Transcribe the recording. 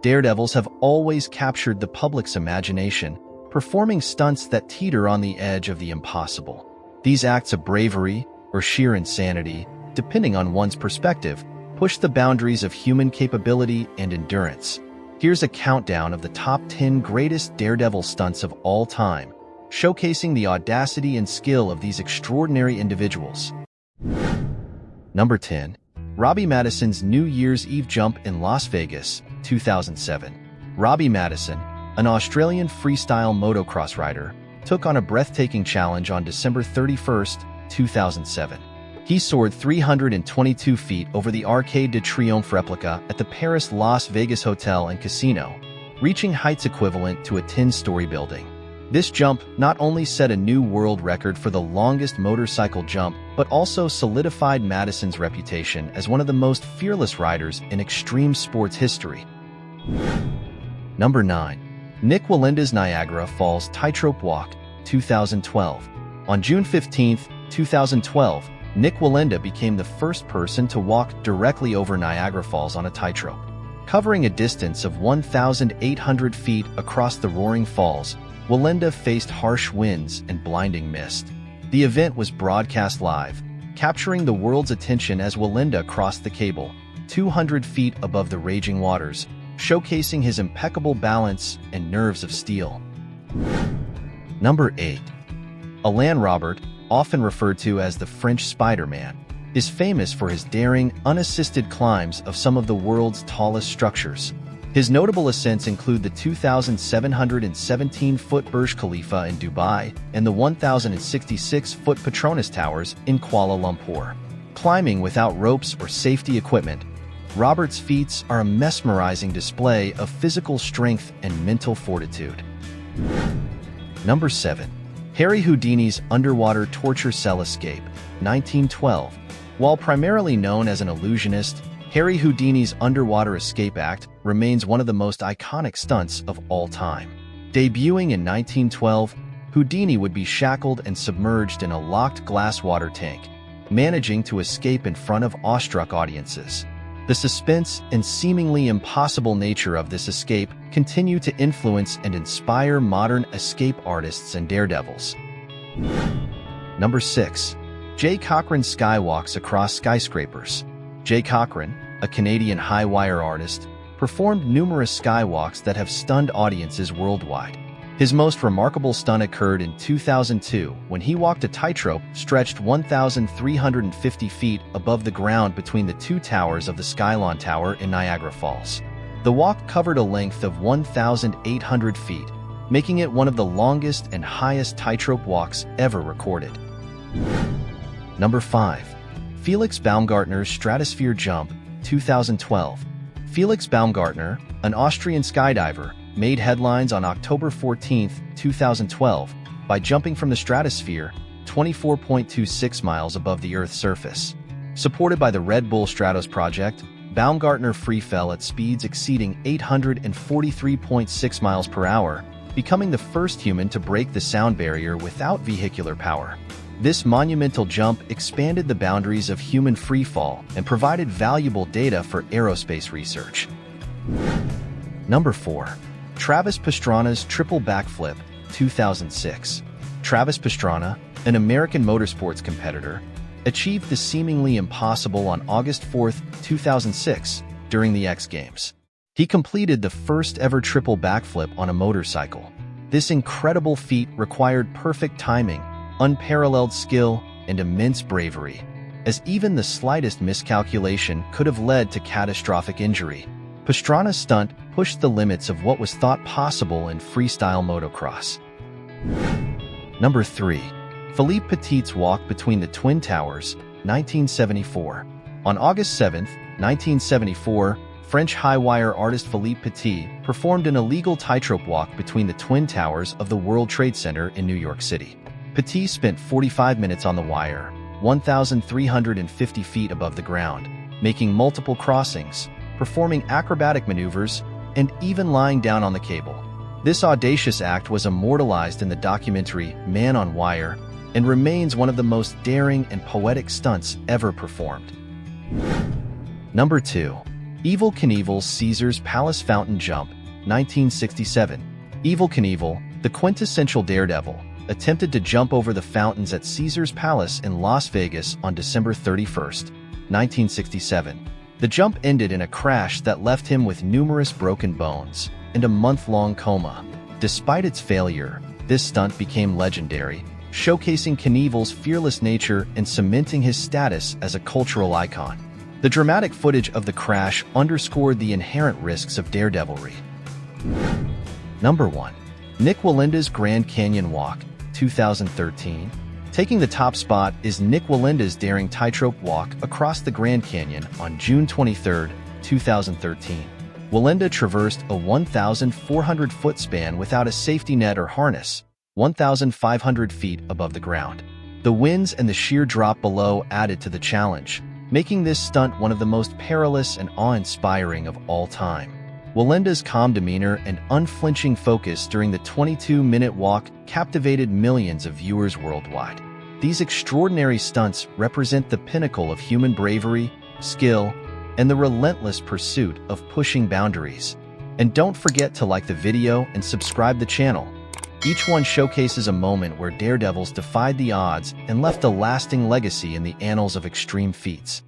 daredevils have always captured the public's imagination, performing stunts that teeter on the edge of the impossible. These acts of bravery, or sheer insanity, depending on one's perspective, push the boundaries of human capability and endurance. Here's a countdown of the top 10 greatest daredevil stunts of all time, showcasing the audacity and skill of these extraordinary individuals. Number 10. Robbie Maddison's New Year's Eve jump in Las Vegas, 2007. Robbie Maddison, an Australian freestyle motocross rider, took on a breathtaking challenge on December 31, 2007. He soared 322 feet over the Arcade de Triomphe replica at the Paris Las Vegas Hotel and Casino, reaching heights equivalent to a 10-story building. This jump not only set a new world record for the longest motorcycle jump, but also solidified Maddison's reputation as one of the most fearless riders in extreme sports history. Number 9. Nick Wallenda's Niagara Falls Tightrope Walk, 2012. On June 15, 2012, Nick Wallenda became the first person to walk directly over Niagara Falls on a tightrope. Covering a distance of 1,800 feet across the roaring falls, Wallenda faced harsh winds and blinding mist. The event was broadcast live, capturing the world's attention as Wallenda crossed the cable, 200 feet above the raging waters, showcasing his impeccable balance and nerves of steel. Number 8. Alain Robert, often referred to as the French Spider-Man, is famous for his daring, unassisted climbs of some of the world's tallest structures. His notable ascents include the 2,717-foot Burj Khalifa in Dubai and the 1,066-foot Petronas Towers in Kuala Lumpur. Climbing without ropes or safety equipment, Robert's feats are a mesmerizing display of physical strength and mental fortitude. Number 7. Harry Houdini's underwater torture cell escape, 1912. While primarily known as an illusionist, Harry Houdini's underwater escape act remains one of the most iconic stunts of all time. Debuting in 1912, Houdini would be shackled and submerged in a locked glass water tank, managing to escape in front of awestruck audiences. The suspense and seemingly impossible nature of this escape continue to influence and inspire modern escape artists and daredevils. Number 6. Jay Cochran skywalks across skyscrapers. Jay Cochran, a Canadian high-wire artist, performed numerous skywalks that have stunned audiences worldwide. His most remarkable stunt occurred in 2002 when he walked a tightrope stretched 1,350 feet above the ground between the two towers of the Skylon Tower in Niagara Falls. The walk covered a length of 1,800 feet, making it one of the longest and highest tightrope walks ever recorded. Number 5. Felix Baumgartner's Stratosphere Jump, 2012. Felix Baumgartner, an Austrian skydiver, made headlines on October 14, 2012, by jumping from the stratosphere, 24.26 miles above the Earth's surface. Supported by the Red Bull Stratos project, Baumgartner free fell at speeds exceeding 843.6 miles per hour, becoming the first human to break the sound barrier without vehicular power. This monumental jump expanded the boundaries of human freefall and provided valuable data for aerospace research. Number 4. Travis Pastrana's Triple Backflip, 2006. Travis Pastrana, an American motorsports competitor, achieved the seemingly impossible on August 4, 2006, during the X Games. He completed the first-ever triple backflip on a motorcycle. This incredible feat required perfect timing, unparalleled skill, and immense bravery, as even the slightest miscalculation could have led to catastrophic injury. Pastrana's stunt pushed the limits of what was thought possible in freestyle motocross. Number 3. Philippe Petit's walk between the Twin Towers, 1974. On August 7, 1974, French high-wire artist Philippe Petit performed an illegal tightrope walk between the Twin Towers of the World Trade Center in New York City. Petit spent 45 minutes on the wire, 1,350 feet above the ground, making multiple crossings, performing acrobatic maneuvers, and even lying down on the cable. This audacious act was immortalized in the documentary Man on Wire and remains one of the most daring and poetic stunts ever performed. Number 2. Evel Knievel's Caesar's Palace Fountain Jump, 1967. Evel Knievel, the quintessential daredevil, attempted to jump over the fountains at Caesar's Palace in Las Vegas on December 31, 1967. The jump ended in a crash that left him with numerous broken bones and a month-long coma. Despite its failure, this stunt became legendary, showcasing Knievel's fearless nature and cementing his status as a cultural icon. The dramatic footage of the crash underscored the inherent risks of daredevilry. Number 1. Nick Wallenda's Grand Canyon Walk, 2013. Taking the top spot is Nick Wallenda's daring tightrope walk across the Grand Canyon on June 23, 2013. Wallenda traversed a 1,400-foot span without a safety net or harness, 1,500 feet above the ground. The winds and the sheer drop below added to the challenge, making this stunt one of the most perilous and awe-inspiring of all time. Wallenda's calm demeanor and unflinching focus during the 22-minute walk captivated millions of viewers worldwide. These extraordinary stunts represent the pinnacle of human bravery, skill, and the relentless pursuit of pushing boundaries. And don't forget to like the video and subscribe the channel. Each one showcases a moment where daredevils defied the odds and left a lasting legacy in the annals of extreme feats.